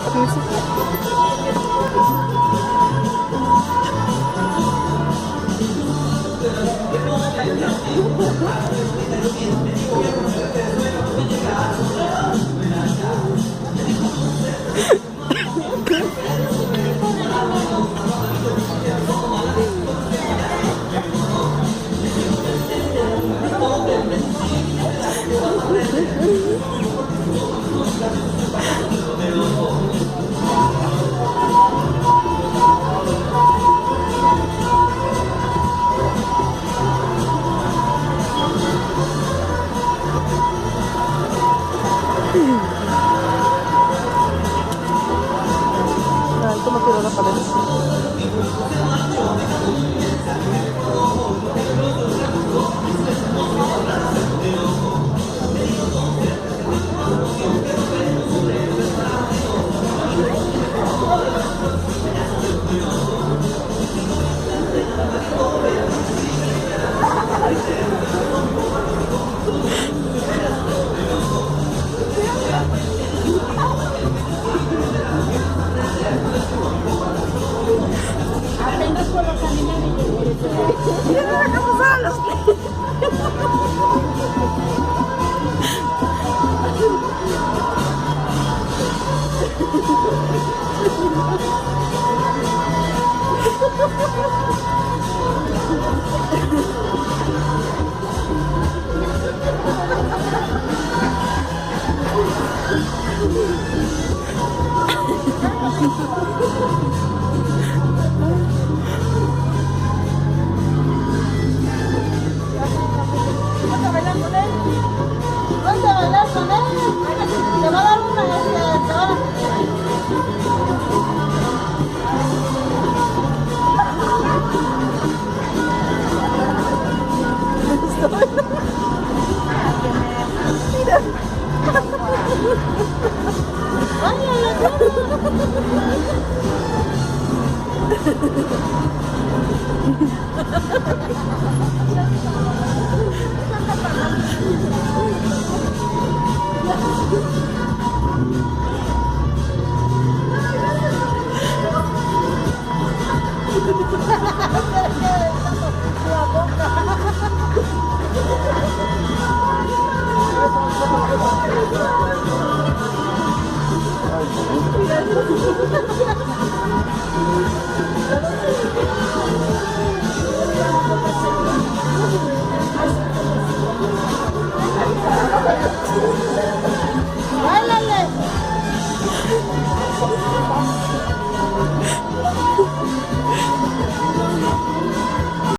permiso. Ay, cómo tiró la pared. Aprendas por los animales. ¡Mira cómo salen los pies! ¿Vas a bailar con él? ¿Vas a bailar con él? Te va a dar una, te va a dar. ¡Báilale!